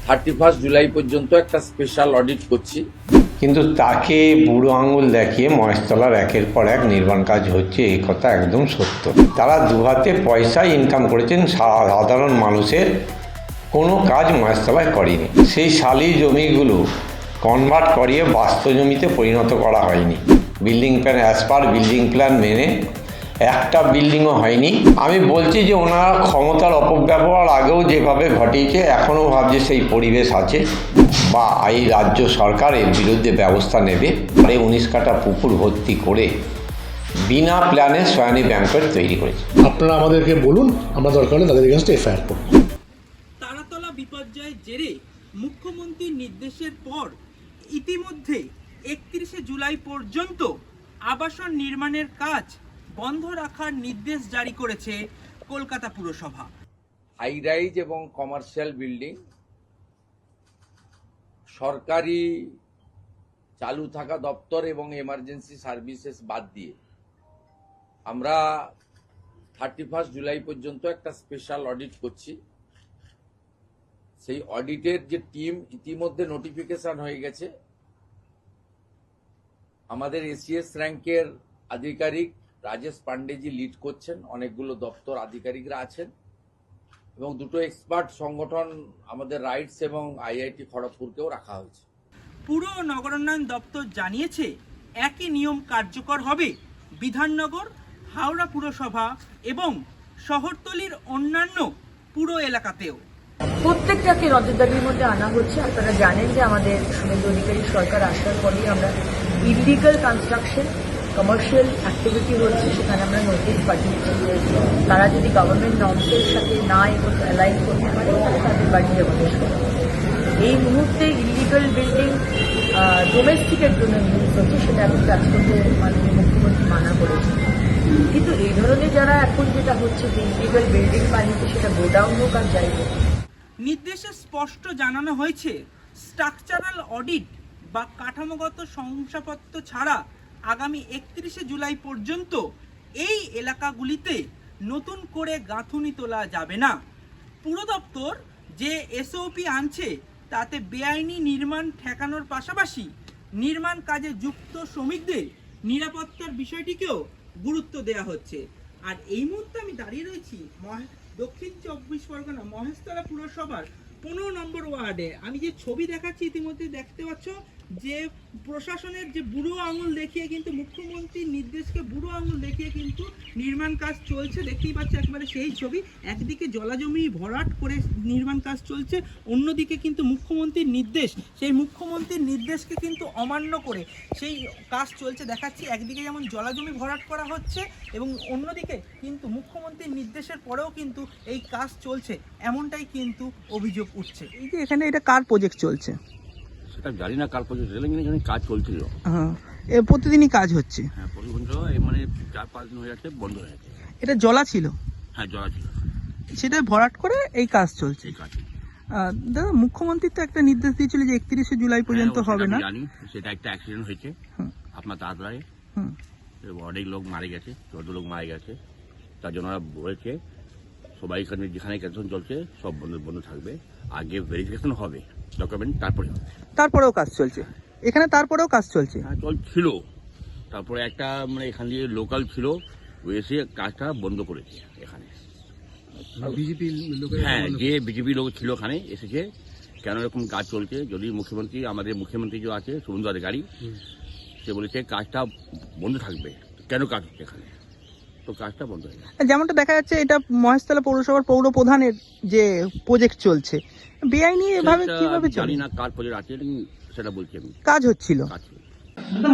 31 জুলাই পর্যন্ত একটা special audit করছি। কিন্তু তাকে বুড়ো আঙুল দেখিয়ে মহেশতলার একের পর এক নির্মাণ কাজ হচ্ছে, এই কথা একদম সত্য। তারা দুহাতে পয়সা ইনকাম করেছেন, সাধারণ মানুষের কোনো কাজ মহেশতলায় করেনি। সেই শালি জমিগুলো কনভার্ট করিয়ে বাস্তু জমিতে পরিণত করা হয়নি। Building plan as per building plan মেনে একটা বিল্ডিংও হয়নি। আমি বলছি যে ওনারা ক্ষমতার অপব্যবহার আগেও যেভাবে ঘটিয়েছে, এখনও ভাবছে সেই পরিবেশ আছে বা এই রাজ্য সরকার এর বিরুদ্ধে ব্যবস্থা নেবে। আর 19 কাঠা পুকুর ভর্তি করে বিনা প্ল্যানে সয়ানি ব্যাংকোয়েট তৈরি করেছে। আপনারা আমাদেরকে বলুন, আমরা দরকার হলে তাদের এগেনস্টে এফআইআর করব। তারাতলা বিপর্যয়ের জেরে মুখ্যমন্ত্রীর নির্দেশের পর ইতিমধ্যে 31শে জুলাই পর্যন্ত আবাসন নির্মাণের কাজ বন্ধ রাখার নির্দেশ জারি করেছে কলকাতা পুরসভা। হাই রাইজ এবং কমার্শিয়াল বিল্ডিং সরকারি চালু থাকা দপ্তর এবং এমার্জেন্সি সার্ভিসেস বাদ দিয়ে আমরা 31 জুলাই পর্যন্ত একটা স্পেশাল অডিট করছি। সেই অডিটের যে টিম ইতিমধ্যে নোটিফিকেশন হয়ে গেছে। আমাদের এসিএস র্যাঙ্কের আধিকারিক রাজেশ পান্ডেজি লিড করছেন, অনেকগুলো দপ্তর আধিকারিকরা আছেন এবং দুটো এক্সপার্ট সংগঠন আমাদের রাইটস এবং আইআইটি খড়গপুরকেও রাখা হয়েছে। পুর ও নগরোন্নয়ন দপ্তর জানিয়েছে একই নিয়ম কার্যকর হবে বিধাননগর, হাওড়া পুরসভা এবং শহরতলির অন্যান্য পুর এলাকাতেও। প্রত্যেকটাকে নজরদারির মধ্যে আনা হচ্ছে। আপনারা জানেন যে আমাদের শুভেন্দু অধিকারী সরকার আসার পরেই আমরা ইলিগাল কনস্ট্রাকশন, কমার্শিয়াল অ্যাক্টিভিটি হচ্ছে, সেখানে আমরা নোটিশ পাঠিয়েছি। তারা যদি গভর্নমেন্ট নর্মসের সাথে না অ্যালাইন করতে পারে তাহলে তাদের বাড়ি অবদেশ করা হবে। এই মুহূর্তে ইলিগাল বিল্ডিং ডোমেস্টিকের জন্য ইউজ হচ্ছে, সেটা এখন কাজ করতে মাননীয় মুখ্যমন্ত্রী মানা করেছে। কিন্তু এই ধরনের যারা এখন যেটা হচ্ছে যে ইলিগাল বিল্ডিং বানিয়েছে, সেটা গোডাউন হোক আর যাই হোক, নির্দেশে স্পষ্ট জানানো হয়েছে স্ট্রাকচারাল অডিট বা কাঠামোগত শংসাপত্র ছাড়া আগামী 31শে জুলাই পর্যন্ত এই এলাকাগুলিতে নতুন করে গাঁথুনি তোলা যাবে না। পুর দপ্তর যে এসওপি আনছে তাতে বেআইনি নির্মাণ ঠেকানোর পাশাপাশি নির্মাণ কাজে যুক্ত শ্রমিকদের নিরাপত্তার বিষয়টিকেও গুরুত্ব দেওয়া হচ্ছে। আর এই মুহূর্তে আমি দাঁড়িয়ে রয়েছি দক্ষিণ 24 পরগনা মহেশতলা পুরসভার 15 নম্বর ওয়ার্ডে। আমি যে ছবি দেখাচ্ছি ইতিমধ্যে দেখতে পাচ্ছ যে প্রশাসনের যে বুড়ো আঙুল দেখিয়ে কিন্তু মুখ্যমন্ত্রীর নির্দেশকে বুড়ো আঙুল দেখিয়ে কিন্তু নির্মাণ কাজ চলছে। দেখতেই পাচ্ছ একবারে সেই ছবি। একদিকে জলাজমি ভরাট করে নির্মাণ কাজ চলছে, অন্যদিকে কিন্তু মুখ্যমন্ত্রীর নির্দেশ, সেই মুখ্যমন্ত্রীর নির্দেশকে কিন্তু অমান্য করে সেই কাজ চলছে দেখাচ্ছি। একদিকে যেমন জলাজমি ভরাট করা হচ্ছে এবং অন্যদিকে কিন্তু মুখ্যমন্ত্রীর নির্দেশের পরেও কিন্তু এই কাজ চলছে, এমনটাই কিন্তু অভিযোগ উঠছে। এই যে এখানে এটা কার প্রজেক্ট চলছে সেটা জানি না, কাল পর্যন্ত এখানে কাজ চলছিল। হ্যাঁ, প্রতিদিনই কাজ হচ্ছে। হ্যাঁ, প্রতিবন্ধ মানে 4-5 দিন হয়ে যাচ্ছে, বন্ধ হয়ে গেছে। এটা জলা ছিল, হ্যাঁ জলা ছিল, সেটা ভরাট করে এই কাজ চলছে। এই কাজ দাদা, মুখ্যমন্ত্রী তো একটা নির্দেশ দিয়েছিল যে 31শে জুলাই পর্যন্ত হবে না। জানি সেটা একটা অ্যাক্সিডেন্ট হয়েছে আপনার তাড়াতাড়ি, অনেক লোক মারা গেছে, 14 লোক মারা গেছে। তার জন্য ওরা বলেছে সবাই এখানে যেখানে ক্যান্সার চলছে সব বন্ধ থাকবে, আগে ভেরিফিকেশন হবে ডকুমেন্ট, তারপরে হবে। তারপরেও কাজ চলছে এখানে, তারপরেও কাজ চলছে। হ্যাঁ চলছিল, তারপরে একটা মানে এখান দিয়ে লোকাল ছিল, ও এসে কাজটা বন্ধ করেছে এখানে। হ্যাঁ, যে বিজেপি লোক ছিল ওখানে এসেছে, কেন এরকম কাজ চলছে। যদি আমাদের মুখ্যমন্ত্রী যে আছে শুভেন্দু অধিকারী, সে বলেছে কাজটা বন্ধ থাকবে, কেন কাজ হচ্ছে এখানে, তো কাজটা বন্ধ হয়ে গেছে। যেমনটা দেখা যাচ্ছে এটা মহেশতলা পৌরসভার পৌর প্রধানের যে প্রজেক্ট চলছে, বেআইনি এভাবে কিভাবে চলে? জানি না কার প্রজেক্ট আছে, সেটা বলছি আমি। কাজ হচ্ছিল।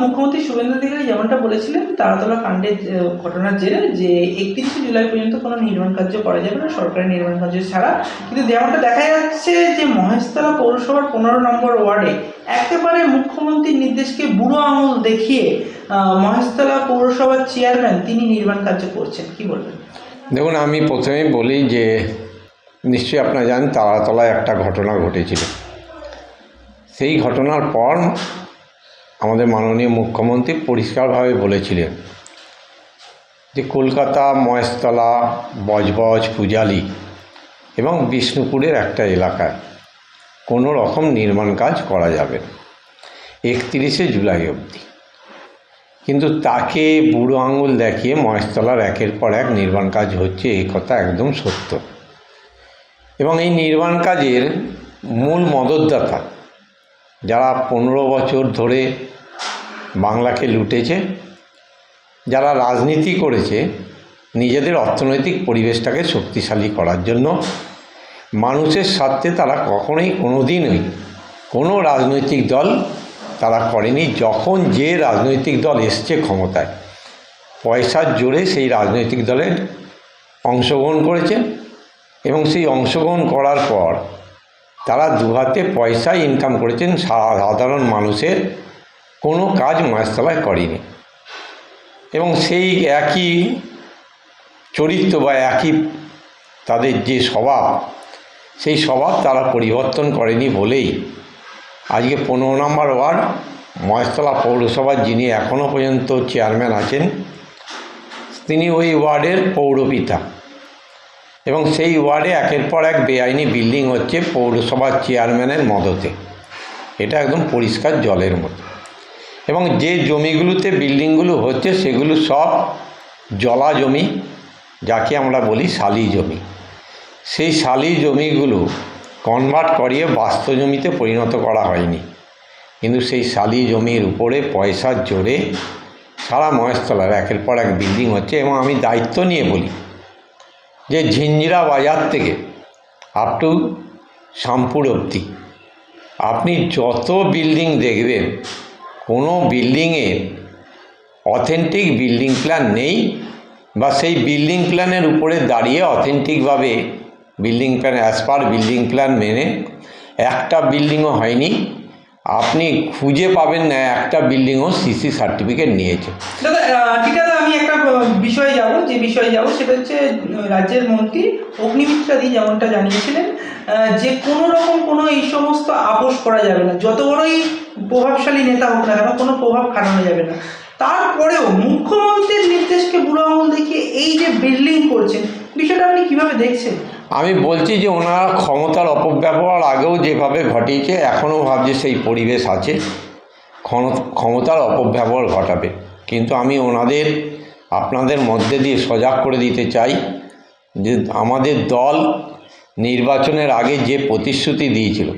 মুখ্যমন্ত্রী শুভেন্দু অধিকারী যেমনটা বলেছিলেন তারাতলা কাণ্ডের ঘটনার জেরে যে 31শে জুলাই পর্যন্ত কোনো নির্মাণ কার্য করা যাবে না সরকারি নির্মাণ কার্য ছাড়া। কিন্তু যেমনটা দেখা যাচ্ছে যে মহেশতলা পৌরসভার 15 নম্বর ওয়ার্ডে একেবারে মুখ্যমন্ত্রীর নির্দেশকে বুড়ো আঙুল দেখিয়ে মহেশতলা পৌরসভার চেয়ারম্যান তিনি নির্মাণ কার্য করছেন, কি বলবেন? দেখুন, আমি প্রথমেই বলি যে নিশ্চয়ই আপনারা জানেন তারাতলায় একটা ঘটনা ঘটেছিল। সেই ঘটনার পর আমাদের মাননীয় মুখ্যমন্ত্রী পরিষ্কারভাবে বলেছিলেন যে কলকাতা মহেশতলা, বজবজ, পূজালি এবং বিষ্ণুপুরের একটা এলাকায় কোনো রকম নির্মাণ কাজ করা যাবে না 31শে জুলাই অবধি। কিন্তু তাকে বুড়ো আঙুল দেখিয়ে মহেশতলার একের পর এক নির্মাণ কাজ হচ্ছে, এই কথা একদম সত্য। এবং এই নির্মাণ কাজের মূল মদতদাতা যারা 15 বছর ধরে বাংলাকে লুটেছে, যারা রাজনীতি করেছে নিজেদের অর্থনৈতিক পরিবেশটাকে শক্তিশালী করার জন্য, মানুষের স্বার্থে তারা কখনোই কোনোদিনই কোনো রাজনৈতিক দল তারা করেনি। যখন যে রাজনৈতিক দল এসছে ক্ষমতায়, পয়সার জোরে সেই রাজনৈতিক দলের অংশগ্রহণ করেছে এবং সেই অংশগ্রহণ করার পর তারা দুহাতে পয়সা ইনকাম করেছেন। সাধারণ মানুষের কোনো কাজ মহেশতলায় করেনি এবং সেই একই চরিত্র বা একই তাদের যে স্বভাব, সেই স্বভাব তারা পরিবর্তন করেনি বলেই আজকে 15 নম্বর ওয়ার্ড মহেশতলা পৌরসভার যিনি এখনও পর্যন্ত চেয়ারম্যান আছেন, তিনি ওই ওয়ার্ডের পৌরপিতা এবং সেই ওয়ার্ডে একের পর এক বেআইনি বিল্ডিং হচ্ছে পৌরসভার চেয়ারম্যানের মদতে। এটা একদম পরিষ্কার জলের মতো। এবং যে জমিগুলোতে বিল্ডিংগুলো হচ্ছে সেগুলো সব জলা জমি, যাকে আমরা বলি শালি জমি। সেই শালি জমিগুলো কনভার্ট করিয়ে বাস্তব জমিতে পরিণত করা হয়নি, কিন্তু সেই শালি জমির উপরে পয়সার জোরে সারা মহেশতলার একের পর এক বিল্ডিং হচ্ছে। এবং আমি দায়িত্ব নিয়ে বলি যে ঝিঞ্জিরা বাজার থেকে আপ টু শামপুর অবধি আপনি যত বিল্ডিং দেখবেন, কোনো বিল্ডিংয়ের অথেন্টিক বিল্ডিং প্ল্যান নেই বা সেই বিল্ডিং প্ল্যানের উপরে দাঁড়িয়ে অথেন্টিকভাবে building plan as per building plan মেনে একটা বিল্ডিংও হয়নি। আপনি খুঁজে পাবেন না একটা বিল্ডিংও সিসি সার্টিফিকেট নিয়েছে। দাদা ঠিক আছে, আমি একটা বিষয়ে যাব সেটা হচ্ছে রাজ্যের মন্ত্রী অগ্নিমিত্রাদি যেমনটা জানিয়েছিলেন যে কোনো রকম কোনো এই সমস্ত আপোষ করা যাবে না, যত বড়ই প্রভাবশালী নেতা হোক না কেন কোনো প্রভাব খাটানো যাবে না। তারপরেও মুখ্যমন্ত্রীর নির্দেশকে বুড়ো আঙুল দেখিয়ে এই যে বিল্ডিং করছেন, বিষয়টা আপনি কীভাবে দেখছেন? আমি বলছি যে ওনারা ক্ষমতার অপব্যবহার আগেও যেভাবে ঘটিয়েছে, এখনও ভাবছে সেই পরিবেশ আছে, ক্ষমতার অপব্যবহার ঘটাবে। কিন্তু আমি আপনাদের মধ্যে দিয়ে সজাগ করে দিতে চাই যে আমাদের দল নির্বাচনের আগে যে প্রতিশ্রুতি দিয়েছিল,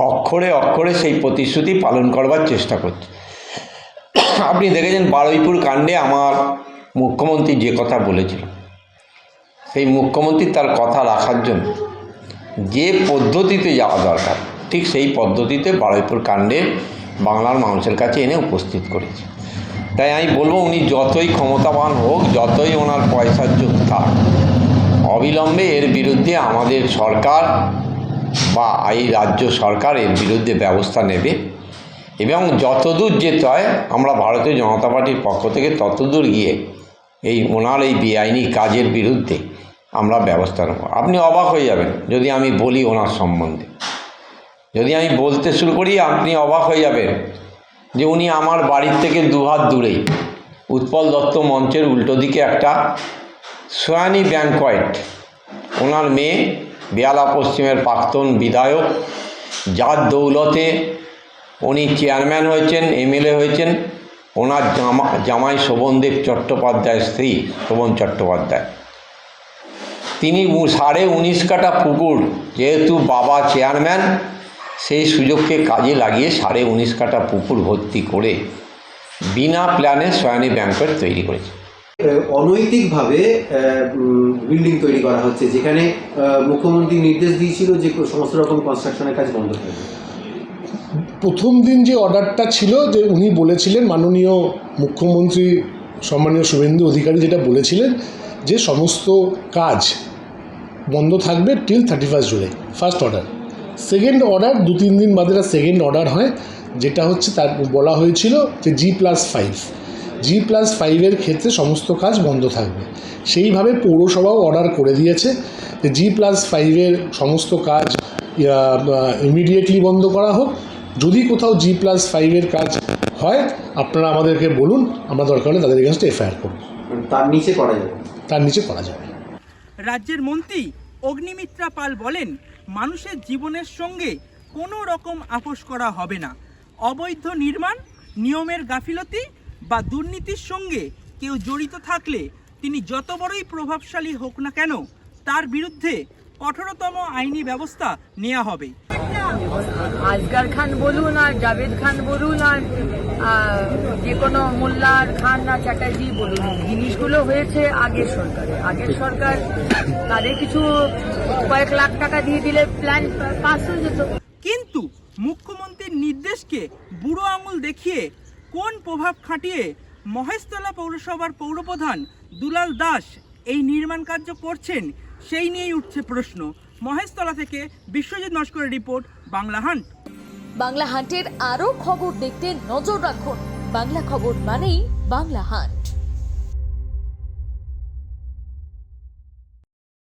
অক্ষরে অক্ষরে সেই প্রতিশ্রুতি পালন করবার চেষ্টা করছে। আপনি দেখেছেন বারুইপুর কাণ্ডে আমার মুখ্যমন্ত্রী যে কথা বলেছিল, সেই মুখ্যমন্ত্রী তার কথা রাখার জন্য যে পদ্ধতিতে যাওয়া দরকার ঠিক সেই পদ্ধতিতে বারুইপুর কাণ্ডে বাংলার মানুষের কাছে এনে উপস্থিত করেছে। তাই আমি বলবো উনি যতই ক্ষমতাবান হোক, যতই ওনার পয়সার যোগ থাক, অবিলম্বে এর বিরুদ্ধে আমাদের সরকার বা এই রাজ্য সরকার এর বিরুদ্ধে ব্যবস্থা নেবে এবং যতদূর যেতে হয় আমরা ভারতীয় জনতা পার্টির পক্ষ থেকে ততদূর গিয়ে ওনার এই বেআইনি কাজের বিরুদ্ধে আমরা ব্যবস্থা নেব। আপনি অবাক হয়ে যাবেন যদি আমি বলি ওনার সম্বন্ধে, যদি আমি বলতে শুরু করি আপনি অবাক হয়ে যাবেন যে উনি আমার বাড়ির থেকে দুহাত দূরেই উৎপল দত্ত মঞ্চের উল্টো দিকে একটা সোয়ানি ব্যাংকয়েট, ওনার মেয়ে বেয়ালা পশ্চিমের প্রাক্তন বিধায়ক, যার দৌলতে উনি চেয়ারম্যান হয়েছেন, এমএলএ হয়েছেন, ওনার জামাই শোভনদেব চট্টোপাধ্যায়ের স্ত্রী শোভন চট্টোপাধ্যায়, তিনি 19.5 কাঠা পুকুর, যেহেতু বাবা চেয়ারম্যান সেই সুযোগকে কাজে লাগিয়ে 19.5 কাঠা পুকুর ভর্তি করে বিনা প্ল্যানে সোয়ানি ব্যাংকয়েট তৈরি করেছে। অনৈতিকভাবে বিল্ডিং তৈরি করা হচ্ছে, যেখানে মুখ্যমন্ত্রী নির্দেশ দিয়েছিল যে সমস্ত রকম কনস্ট্রাকশনের কাজ বন্ধ থাকবে। প্রথম দিন যে অর্ডারটা ছিল যে উনি বলেছিলেন, মাননীয় মুখ্যমন্ত্রী সম্মানীয় শুভেন্দু অধিকারী যেটা বলেছিলেন যে সমস্ত কাজ বন্ধ থাকবে till 31 July, first order. Second order 2-3 দিন বাদে সেকেন্ড অর্ডার হয়, যেটা হচ্ছে তার বলা হয়েছিল যে G+5 ক্ষেত্রে সমস্ত কাজ বন্ধ থাকবে। সেইভাবে পৌরসভাও অর্ডার করে দিয়েছে যে G+5 সমস্ত কাজ ইমিডিয়েটলি বন্ধ করা হোক। যদি কোথাও G+5 কাজ হয় আপনারা আমাদেরকে বলুন, আমরা দরকার হলে তাদের এগেনস্টে এফআইআর করব। তার নিচে করা যাবে। রাজ্যের মন্ত্রী অগ্নিমিত্রা পাল বলেন, মানুষের জীবনের সঙ্গে কোনো রকম আপোষ করা হবে না। অবৈধ নির্মাণ, নিয়মের গাফিলতি বা দুর্নীতির সঙ্গে কেউ জড়িত থাকলে তিনি যত বড়ই প্রভাবশালী হোক না কেন তার বিরুদ্ধে কঠোরতম আইনি ব্যবস্থা নেওয়া হবে। আজগার খান বলুন আর জাভেদ খান বলুন আর যে কোনো মোল্লার খান না চ্যাটার্জি বলুন, জিনিসগুলো হয়েছে আগের সরকার তাদের কিছু কয়েক লাখ টাকা দিয়ে দিলে প্ল্যান পাস হয়ে যেত। কিন্তু মুখ্যমন্ত্রীর নির্দেশকে বুড়ো আঙুল দেখিয়ে কোন প্রভাব খাটিয়ে মহেশতলা পৌরসভার পৌরপ্রধান দুলাল দাস এই নির্মাণ কার্য করছেন সেই নিয়েই উঠছে প্রশ্ন। মহেশতলা থেকে বিশ্বজিৎ নস্করের রিপোর্ট, বাংলা হান্ট। বাংলা হান্টের আরও খবর দেখতে নজর রাখুন। বাংলা খবর মানেই বাংলা হান্ট।